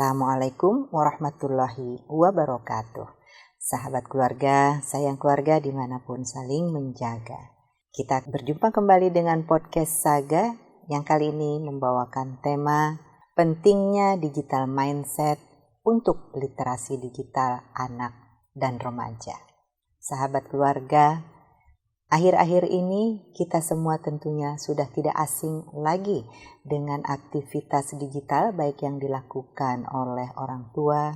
Assalamualaikum warahmatullahi wabarakatuh. Sahabat keluarga, sayang keluarga dimanapun saling menjaga. Kita berjumpa kembali dengan podcast Saga yang kali ini membawakan tema pentingnya digital mindset untuk literasi digital anak dan remaja. Sahabat keluarga, akhir-akhir ini kita semua tentunya sudah tidak asing lagi dengan aktivitas digital baik yang dilakukan oleh orang tua,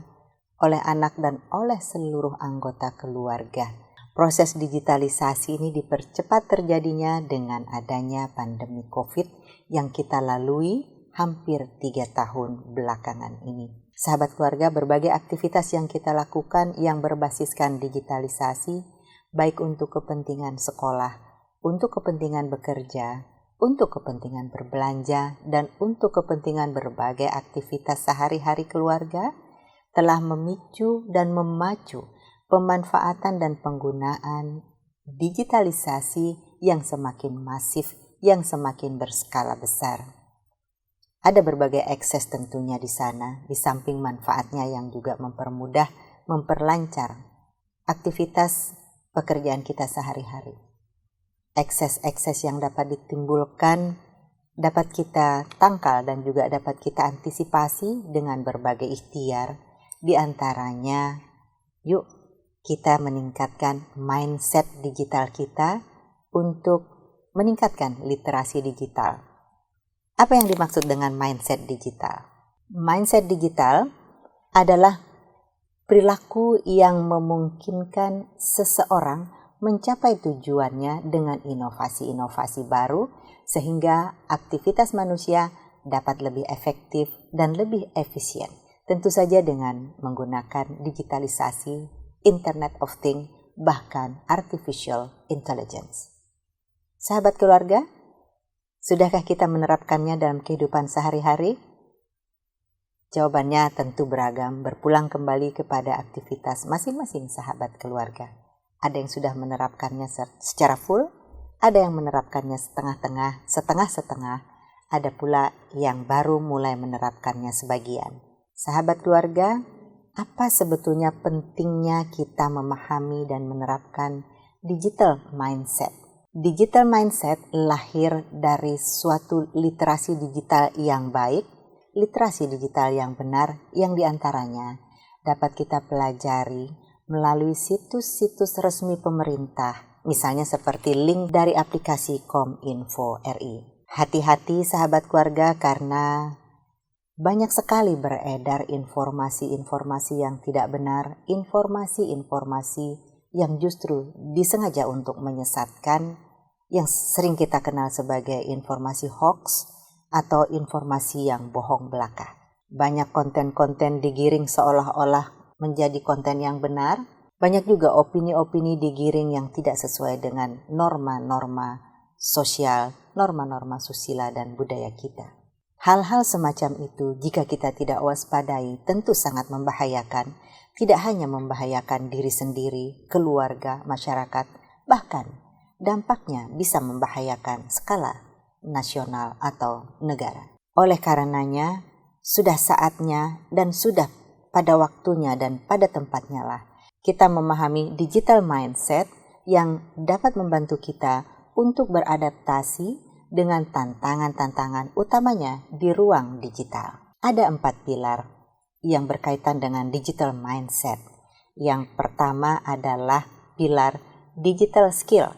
oleh anak dan oleh seluruh anggota keluarga. Proses digitalisasi ini dipercepat terjadinya dengan adanya pandemi COVID yang kita lalui hampir 3 tahun belakangan ini. Sahabat keluarga, berbagai aktivitas yang kita lakukan yang berbasiskan digitalisasi, baik untuk kepentingan sekolah, untuk kepentingan bekerja, untuk kepentingan berbelanja, dan untuk kepentingan berbagai aktivitas sehari-hari keluarga, telah memicu dan memacu pemanfaatan dan penggunaan digitalisasi yang semakin masif, yang semakin berskala besar. Ada berbagai akses tentunya di sana, di samping manfaatnya yang juga mempermudah, memperlancar aktivitas pekerjaan kita sehari-hari. Akses-akses yang dapat ditimbulkan dapat kita tangkal dan juga dapat kita antisipasi dengan berbagai ikhtiar. Di antaranya, yuk kita meningkatkan mindset digital kita untuk meningkatkan literasi digital. Apa yang dimaksud dengan mindset digital? Mindset digital adalah perilaku yang memungkinkan seseorang mencapai tujuannya dengan inovasi-inovasi baru sehingga aktivitas manusia dapat lebih efektif dan lebih efisien. Tentu saja dengan menggunakan digitalisasi, Internet of Things, bahkan Artificial Intelligence. Sahabat keluarga, sudahkah kita menerapkannya dalam kehidupan sehari-hari? Jawabannya tentu beragam, berpulang kembali kepada aktivitas masing-masing sahabat keluarga. Ada yang sudah menerapkannya secara full, ada yang menerapkannya setengah-tengah, setengah-setengah, ada pula yang baru mulai menerapkannya sebagian. Sahabat keluarga, apa sebetulnya pentingnya kita memahami dan menerapkan digital mindset? Digital mindset lahir dari suatu literasi digital yang baik, literasi digital yang benar yang diantaranya dapat kita pelajari melalui situs-situs resmi pemerintah, misalnya seperti link dari aplikasi Kominfo RI. Hati-hati sahabat keluarga karena banyak sekali beredar informasi-informasi yang tidak benar, informasi-informasi yang justru disengaja untuk menyesatkan, yang sering kita kenal sebagai informasi hoax atau informasi yang bohong belaka. Banyak konten-konten digiring seolah-olah menjadi konten yang benar. Banyak juga opini-opini digiring yang tidak sesuai dengan norma-norma sosial, norma-norma susila dan budaya kita. Hal-hal semacam itu jika kita tidak waspadai tentu sangat membahayakan. Tidak hanya membahayakan diri sendiri, keluarga, masyarakat, bahkan dampaknya bisa membahayakan skala nasional atau negara. Oleh karenanya, sudah saatnya dan sudah pada waktunya dan pada tempatnya lah kita memahami digital mindset yang dapat membantu kita untuk beradaptasi dengan tantangan-tantangan utamanya di ruang digital. Ada 4 pilar yang berkaitan dengan digital mindset. Yang pertama adalah pilar digital skill.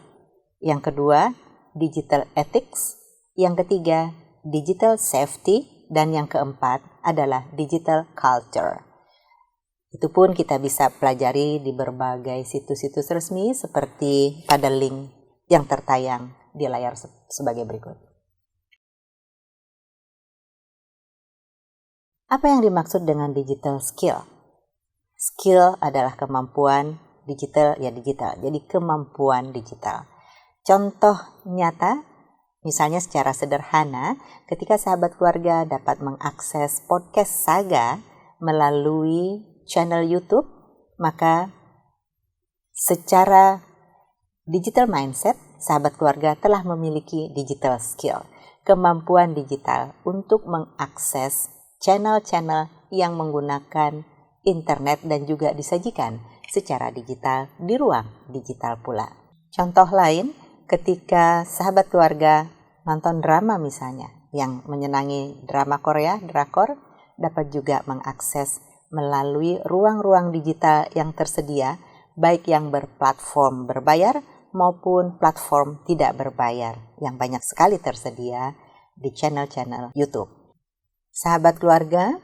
Yang kedua, digital ethics. Yang ketiga, digital safety. Dan yang keempat adalah digital culture. Itu pun kita bisa pelajari di berbagai situs-situs resmi seperti pada link yang tertayang di layar sebagai berikut. Apa yang dimaksud dengan digital skill? Skill adalah kemampuan, digital ya digital. Jadi kemampuan digital. Contoh nyata, misalnya secara sederhana, ketika sahabat keluarga dapat mengakses podcast Saga melalui channel YouTube, maka secara digital mindset, sahabat keluarga telah memiliki digital skill, kemampuan digital untuk mengakses channel-channel yang menggunakan internet dan juga disajikan secara digital di ruang digital pula. Contoh lain, ketika sahabat keluarga nonton drama misalnya, yang menyenangi drama Korea, drakor, dapat juga mengakses melalui ruang-ruang digital yang tersedia, baik yang berplatform berbayar maupun platform tidak berbayar, yang banyak sekali tersedia di channel-channel YouTube. Sahabat keluarga,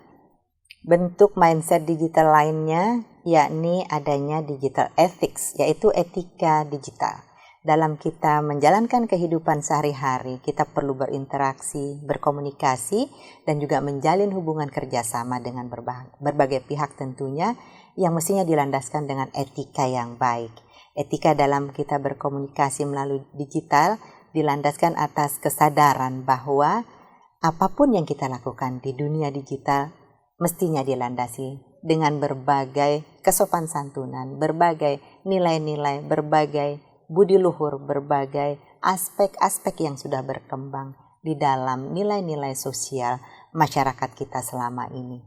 bentuk mindset digital lainnya yakni adanya digital ethics, yaitu etika digital. Dalam kita menjalankan kehidupan sehari-hari, kita perlu berinteraksi, berkomunikasi, dan juga menjalin hubungan kerjasama dengan berbagai pihak tentunya, yang mestinya dilandaskan dengan etika yang baik. Etika dalam kita berkomunikasi melalui digital dilandaskan atas kesadaran bahwa apapun yang kita lakukan di dunia digital mestinya dilandasi dengan berbagai kesopan santunan, berbagai nilai-nilai, berbagai budi luhur, berbagai aspek-aspek yang sudah berkembang di dalam nilai-nilai sosial masyarakat kita selama ini.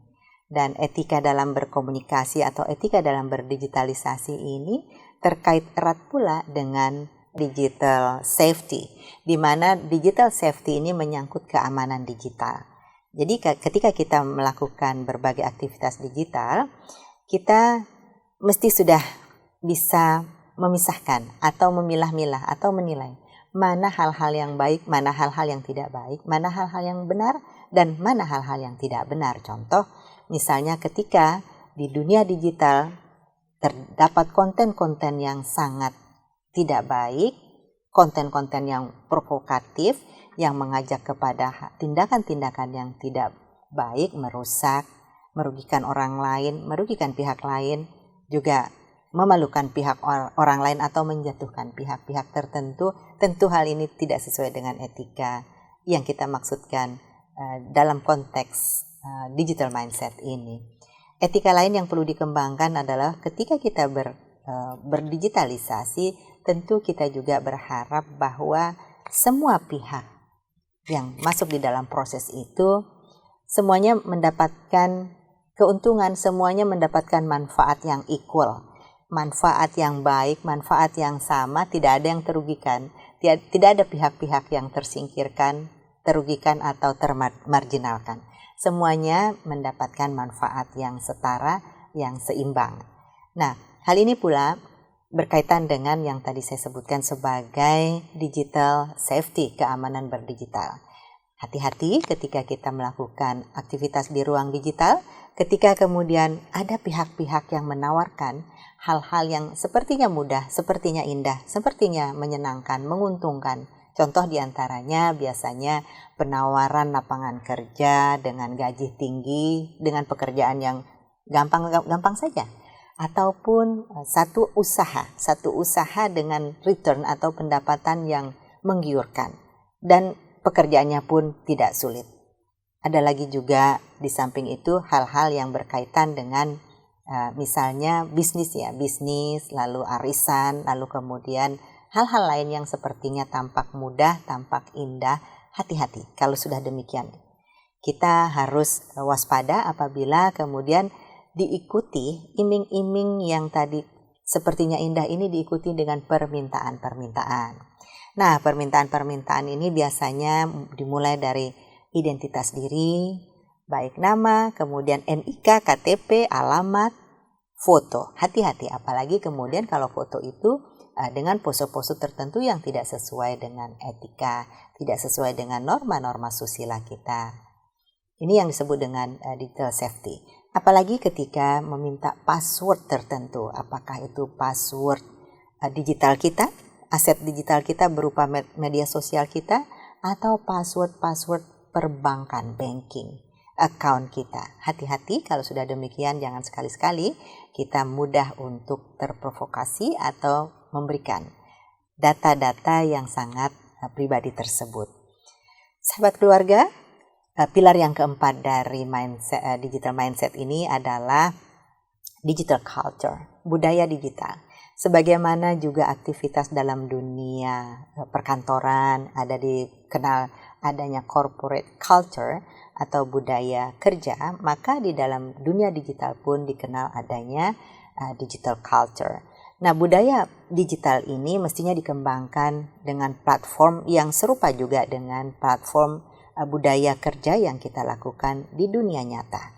Dan etika dalam berkomunikasi atau etika dalam berdigitalisasi ini terkait erat pula dengan digital safety, di mana digital safety ini menyangkut keamanan digital. Jadi ketika kita melakukan berbagai aktivitas digital, kita mesti sudah bisa memisahkan atau memilah-milah atau menilai mana hal-hal yang baik, mana hal-hal yang tidak baik, mana hal-hal yang benar, dan mana hal-hal yang tidak benar. Contoh, misalnya ketika di dunia digital terdapat konten-konten yang sangat tidak baik, konten-konten yang provokatif, yang mengajak kepada tindakan-tindakan yang tidak baik, merusak, merugikan orang lain, merugikan pihak lain, juga memalukan pihak orang lain atau menjatuhkan pihak-pihak tertentu, tentu hal ini tidak sesuai dengan etika yang kita maksudkan dalam konteks digital mindset ini. Etika lain yang perlu dikembangkan adalah ketika kita berdigitalisasi, tentu kita juga berharap bahwa semua pihak yang masuk di dalam proses itu semuanya mendapatkan keuntungan, semuanya mendapatkan manfaat yang equal, manfaat yang baik, manfaat yang sama, tidak ada yang terugikan, tidak ada pihak-pihak yang tersingkirkan, terugikan atau termarginalkan. Semuanya mendapatkan manfaat yang setara, yang seimbang. Nah, hal ini pula berkaitan dengan yang tadi saya sebutkan sebagai digital safety, keamanan berdigital. Hati-hati ketika kita melakukan aktivitas di ruang digital, ketika kemudian ada pihak-pihak yang menawarkan hal-hal yang sepertinya mudah, sepertinya indah, sepertinya menyenangkan, menguntungkan. Contoh diantaranya biasanya penawaran lapangan kerja dengan gaji tinggi, dengan pekerjaan yang gampang saja. Ataupun satu usaha dengan return atau pendapatan yang menggiurkan. Dan pekerjaannya pun tidak sulit. Ada lagi juga di samping itu hal-hal yang berkaitan dengan misalnya bisnis, lalu arisan, lalu kemudian hal-hal lain yang sepertinya tampak mudah, tampak indah. Hati-hati kalau sudah demikian. Kita harus waspada apabila kemudian diikuti iming-iming yang tadi sepertinya indah ini diikuti dengan permintaan-permintaan. Nah, permintaan-permintaan ini biasanya dimulai dari identitas diri, baik nama, kemudian NIK, KTP, alamat, foto. Hati-hati, apalagi kemudian kalau foto itu dengan pose-pose tertentu yang tidak sesuai dengan etika, tidak sesuai dengan norma-norma susila kita. Ini yang disebut dengan digital safety. Apalagi ketika meminta password tertentu, apakah itu password digital kita, aset digital kita berupa media sosial kita, atau password perbankan, banking, account kita. Hati-hati kalau sudah demikian, jangan sekali-sekali kita mudah untuk terprovokasi atau memberikan data-data yang sangat pribadi tersebut. Sahabat keluarga, pilar yang keempat dari digital mindset ini adalah digital culture, budaya digital. Sebagaimana juga aktivitas dalam dunia perkantoran ada dikenal adanya corporate culture, atau budaya kerja, maka di dalam dunia digital pun dikenal adanya digital culture. Nah, budaya digital ini mestinya dikembangkan dengan platform yang serupa juga dengan platform budaya kerja yang kita lakukan di dunia nyata.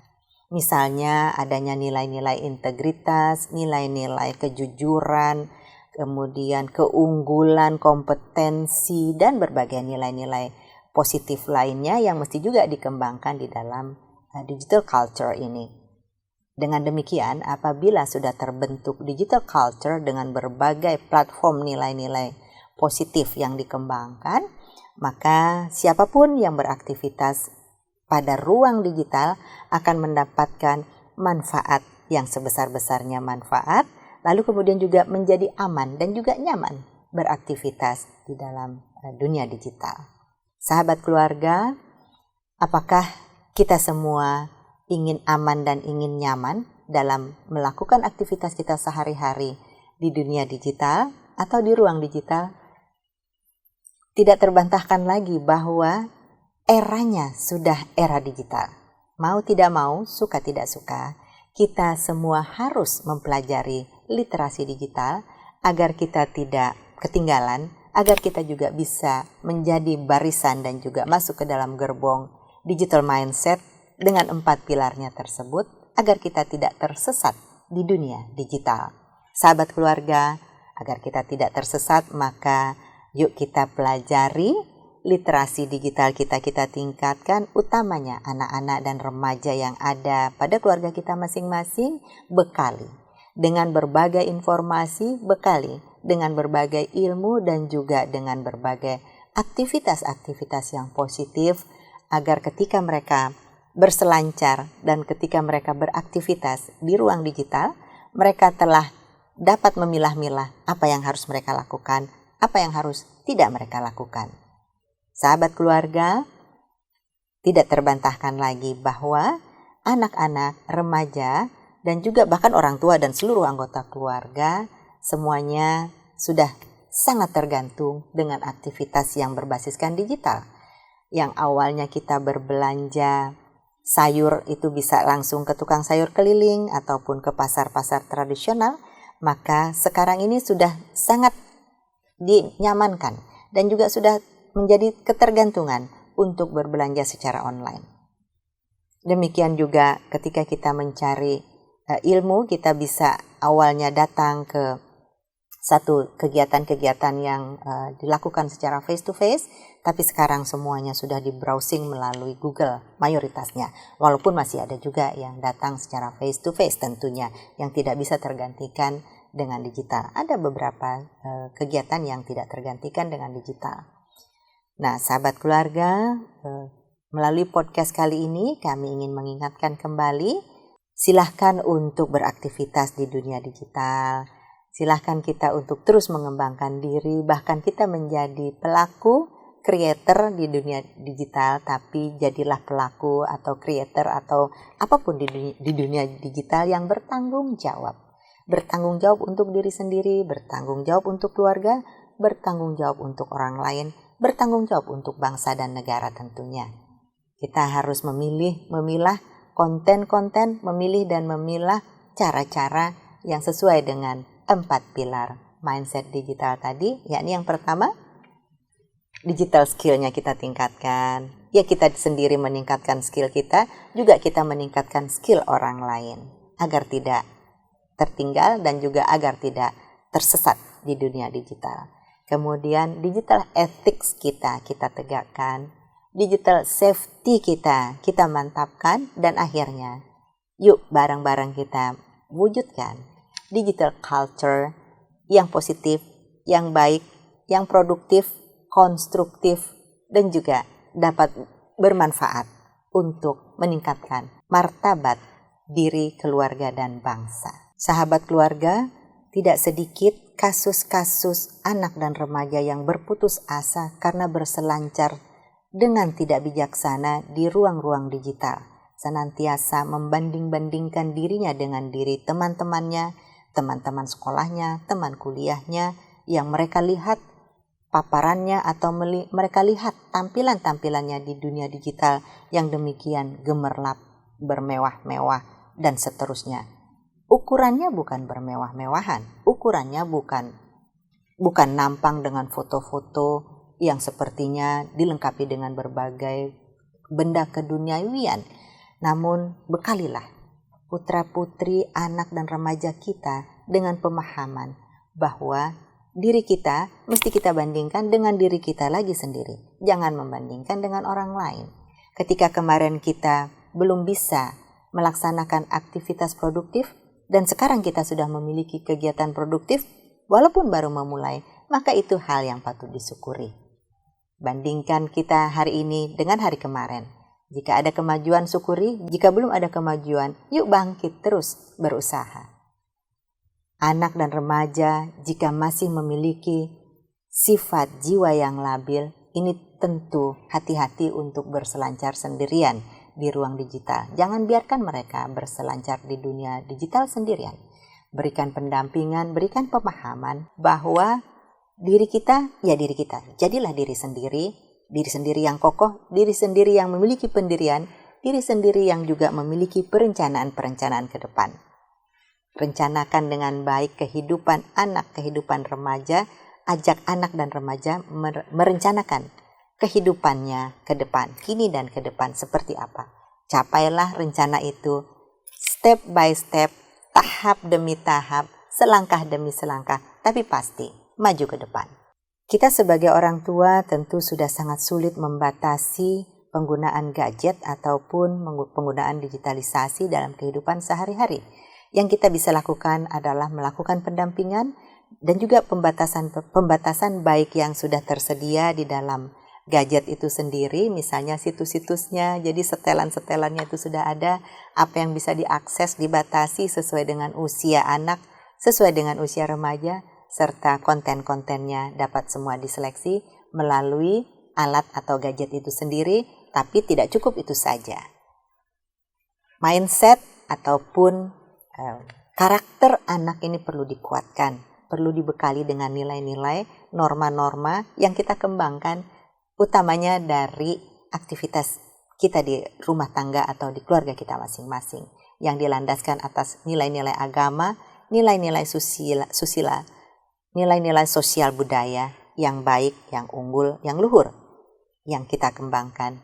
Misalnya adanya nilai-nilai integritas, nilai-nilai kejujuran, kemudian keunggulan, kompetensi, dan berbagai nilai-nilai positif lainnya yang mesti juga dikembangkan di dalam digital culture ini. Dengan demikian, apabila sudah terbentuk digital culture dengan berbagai platform nilai-nilai positif yang dikembangkan, maka siapapun yang beraktivitas pada ruang digital akan mendapatkan manfaat yang sebesar-besarnya manfaat, lalu kemudian juga menjadi aman dan juga nyaman beraktivitas di dalam dunia digital. Sahabat keluarga, apakah kita semua ingin aman dan ingin nyaman dalam melakukan aktivitas kita sehari-hari di dunia digital atau di ruang digital? Tidak terbantahkan lagi bahwa eranya sudah era digital. Mau tidak mau, suka tidak suka, kita semua harus mempelajari literasi digital agar kita tidak ketinggalan, agar kita juga bisa menjadi barisan dan juga masuk ke dalam gerbong digital mindset dengan 4 pilarnya tersebut, agar kita tidak tersesat di dunia digital. Sahabat keluarga, agar kita tidak tersesat, maka yuk kita pelajari literasi digital kita tingkatkan, utamanya anak-anak dan remaja yang ada pada keluarga kita masing-masing, bekali dengan berbagai informasi, bekali dengan berbagai ilmu dan juga dengan berbagai aktivitas-aktivitas yang positif, agar ketika mereka berselancar dan ketika mereka beraktivitas di ruang digital, mereka telah dapat memilah-milah apa yang harus mereka lakukan, apa yang harus tidak mereka lakukan. Sahabat keluarga, tidak terbantahkan lagi bahwa anak-anak, remaja, dan juga bahkan orang tua dan seluruh anggota keluarga, semuanya sudah sangat tergantung dengan aktivitas yang berbasiskan digital. Yang awalnya kita berbelanja sayur itu bisa langsung ke tukang sayur keliling ataupun ke pasar-pasar tradisional, maka sekarang ini sudah sangat dinyamankan dan juga sudah menjadi ketergantungan untuk berbelanja secara online. Demikian juga ketika kita mencari ilmu, kita bisa awalnya datang ke satu kegiatan-kegiatan yang dilakukan secara face to face, tapi sekarang semuanya sudah di browsing melalui Google mayoritasnya. Walaupun masih ada juga yang datang secara face to face tentunya, yang tidak bisa tergantikan dengan digital. Ada beberapa kegiatan yang tidak tergantikan dengan digital. Nah, sahabat keluarga, melalui podcast kali ini kami ingin mengingatkan kembali, silahkan untuk beraktivitas di dunia digital. Silahkan kita untuk terus mengembangkan diri, bahkan kita menjadi pelaku, creator di dunia digital, tapi jadilah pelaku atau creator atau apapun di dunia digital yang bertanggung jawab. Bertanggung jawab untuk diri sendiri, bertanggung jawab untuk keluarga, bertanggung jawab untuk orang lain, bertanggung jawab untuk bangsa dan negara tentunya. Kita harus memilah konten-konten, memilih dan memilah cara-cara yang sesuai dengan 4 pilar mindset digital tadi, yakni yang pertama, digital skill-nya kita tingkatkan. Ya, kita sendiri meningkatkan skill kita, juga kita meningkatkan skill orang lain agar tidak tertinggal dan juga agar tidak tersesat di dunia digital. Kemudian digital ethics kita tegakkan, digital safety kita mantapkan, dan akhirnya yuk bareng-bareng kita wujudkan digital culture yang positif, yang baik, yang produktif, konstruktif, dan juga dapat bermanfaat untuk meningkatkan martabat diri, keluarga, dan bangsa. Sahabat keluarga, tidak sedikit kasus-kasus anak dan remaja yang berputus asa karena berselancar dengan tidak bijaksana di ruang-ruang digital, senantiasa membanding-bandingkan dirinya dengan diri teman-temannya, teman-teman sekolahnya, teman kuliahnya, yang mereka lihat paparannya atau mereka lihat tampilan-tampilannya di dunia digital yang demikian gemerlap, bermewah-mewah, dan seterusnya. Ukurannya bukan bermewah-mewahan, ukurannya bukan nampang dengan foto-foto yang sepertinya dilengkapi dengan berbagai benda keduniawian. Namun bekalilah putra-putri, anak dan remaja kita dengan pemahaman bahwa diri kita mesti kita bandingkan dengan diri kita lagi sendiri. Jangan membandingkan dengan orang lain. Ketika kemarin kita belum bisa melaksanakan aktivitas produktif dan sekarang kita sudah memiliki kegiatan produktif, walaupun baru memulai, maka itu hal yang patut disyukuri. Bandingkan kita hari ini dengan hari kemarin. Jika ada kemajuan, syukuri. Jika belum ada kemajuan, yuk bangkit terus berusaha. Anak dan remaja jika masih memiliki sifat jiwa yang labil, ini tentu hati-hati untuk berselancar sendirian di ruang digital. Jangan biarkan mereka berselancar di dunia digital sendirian. Berikan pendampingan, berikan pemahaman bahwa diri kita, ya diri kita. Jadilah diri sendiri yang kokoh, diri sendiri yang memiliki pendirian, diri sendiri yang juga memiliki perencanaan-perencanaan ke depan. Rencanakan dengan baik kehidupan anak, kehidupan remaja, ajak anak dan remaja merencanakan kehidupannya ke depan, kini dan ke depan seperti apa. Capailah rencana itu step by step, tahap demi tahap, selangkah demi selangkah, tapi pasti maju ke depan. Kita sebagai orang tua tentu sudah sangat sulit membatasi penggunaan gadget ataupun penggunaan digitalisasi dalam kehidupan sehari-hari. Yang kita bisa lakukan adalah melakukan pendampingan dan juga pembatasan baik yang sudah tersedia di dalam gadget itu sendiri, misalnya situs-situsnya, jadi setelan-setelannya itu sudah ada, apa yang bisa diakses dibatasi sesuai dengan usia anak, sesuai dengan usia remaja, serta konten-kontennya dapat semua diseleksi melalui alat atau gadget itu sendiri, tapi tidak cukup itu saja. Mindset ataupun karakter anak ini perlu dikuatkan, perlu dibekali dengan nilai-nilai, norma-norma yang kita kembangkan, utamanya dari aktivitas kita di rumah tangga atau di keluarga kita masing-masing, yang dilandaskan atas nilai-nilai agama, nilai-nilai susila, nilai-nilai sosial budaya yang baik, yang unggul, yang luhur, yang kita kembangkan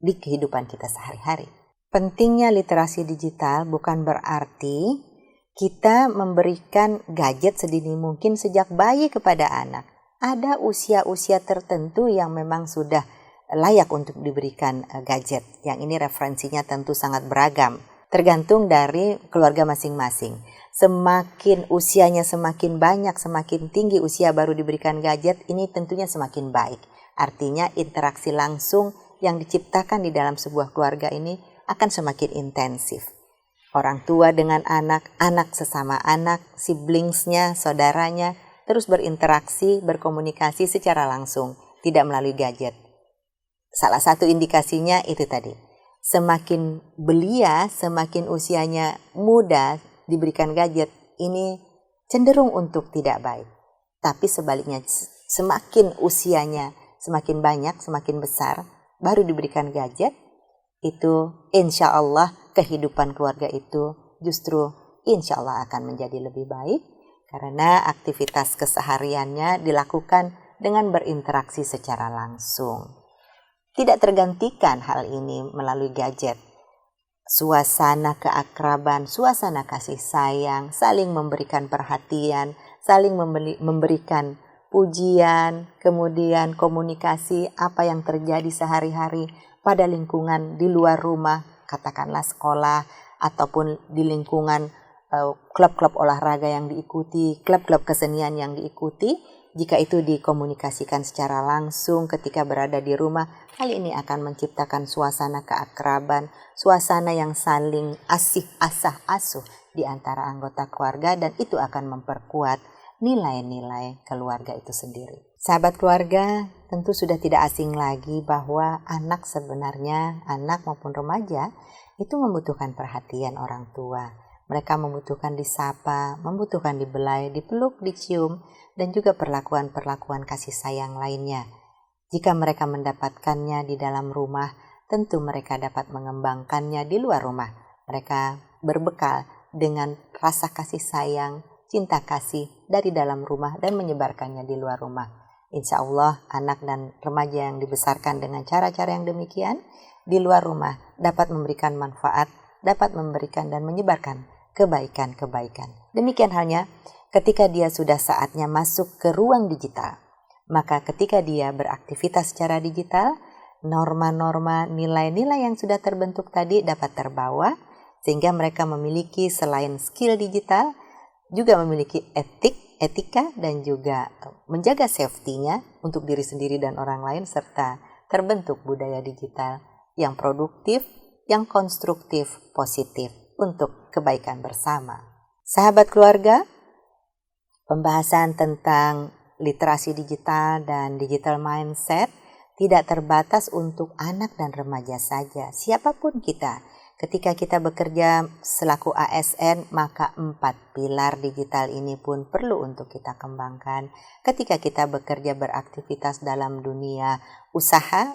di kehidupan kita sehari-hari. Pentingnya literasi digital bukan berarti kita memberikan gadget sedini mungkin sejak bayi kepada anak. Ada usia-usia tertentu yang memang sudah layak untuk diberikan gadget. Yang ini referensinya tentu sangat beragam, tergantung dari keluarga masing-masing. Semakin usianya semakin banyak, semakin tinggi usia baru diberikan gadget, ini tentunya semakin baik. Artinya interaksi langsung yang diciptakan di dalam sebuah keluarga ini akan semakin intensif. Orang tua dengan anak, anak sesama anak, siblingsnya, saudaranya, terus berinteraksi, berkomunikasi secara langsung, tidak melalui gadget. Salah satu indikasinya itu tadi. Semakin belia, semakin usianya muda, diberikan gadget, ini cenderung untuk tidak baik. Tapi sebaliknya, semakin usianya semakin banyak, semakin besar, baru diberikan gadget, itu insya Allah kehidupan keluarga itu justru insya Allah akan menjadi lebih baik karena aktivitas kesehariannya dilakukan dengan berinteraksi secara langsung. Tidak tergantikan hal ini melalui gadget. Suasana keakraban, suasana kasih sayang, saling memberikan perhatian, saling memberikan pujian, kemudian komunikasi apa yang terjadi sehari-hari pada lingkungan di luar rumah, katakanlah sekolah, ataupun di lingkungan klub-klub olahraga yang diikuti, klub-klub kesenian yang diikuti. Jika itu dikomunikasikan secara langsung ketika berada di rumah, hal ini akan menciptakan suasana keakraban, suasana yang saling asah-asuh di antara anggota keluarga, dan itu akan memperkuat nilai-nilai keluarga itu sendiri. Sahabat keluarga, tentu sudah tidak asing lagi bahwa anak sebenarnya, anak maupun remaja, itu membutuhkan perhatian orang tua, Mereka membutuhkan disapa, membutuhkan dibelai, dipeluk, dicium, dan juga perlakuan-perlakuan kasih sayang lainnya. Jika mereka mendapatkannya di dalam rumah, tentu mereka dapat mengembangkannya di luar rumah. Mereka berbekal dengan rasa kasih sayang, cinta kasih dari dalam rumah dan menyebarkannya di luar rumah. Insya Allah anak dan remaja yang dibesarkan dengan cara-cara yang demikian di luar rumah dapat memberikan manfaat, dapat memberikan dan menyebarkan kebaikan-kebaikan. Demikian halnya ketika dia sudah saatnya masuk ke ruang digital. Maka ketika dia beraktivitas secara digital, norma-norma, nilai-nilai yang sudah terbentuk tadi dapat terbawa, sehingga mereka memiliki selain skill digital, juga memiliki etika, dan juga menjaga safety-nya untuk diri sendiri dan orang lain, serta terbentuk budaya digital yang produktif, yang konstruktif, positif untuk kebaikan bersama. Sahabat keluarga, pembahasan tentang literasi digital dan digital mindset tidak terbatas untuk anak dan remaja saja. Siapapun kita, ketika kita bekerja selaku ASN, maka 4 pilar digital ini pun perlu untuk kita kembangkan. Ketika kita bekerja beraktivitas dalam dunia usaha,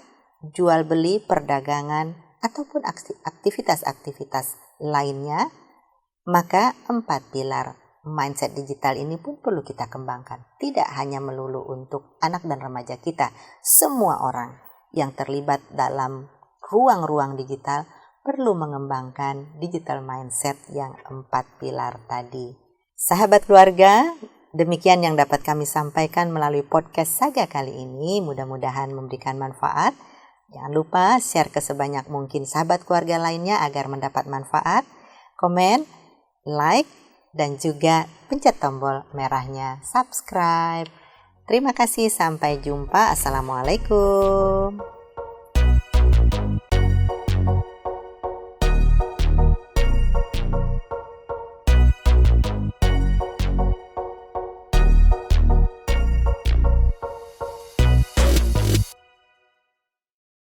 jual beli, perdagangan, ataupun aktivitas-aktivitas lainnya, maka 4 pilar mindset digital ini pun perlu kita kembangkan. Tidak hanya melulu untuk anak dan remaja kita, semua orang yang terlibat dalam ruang-ruang digital perlu mengembangkan digital mindset yang 4 pilar tadi. Sahabat keluarga, demikian yang dapat kami sampaikan melalui podcast Saga kali ini. Mudah-mudahan memberikan manfaat. Jangan lupa share ke sebanyak mungkin sahabat keluarga lainnya agar mendapat manfaat. Komen, like, dan juga pencet tombol merahnya subscribe. Terima kasih, sampai jumpa. Assalamualaikum.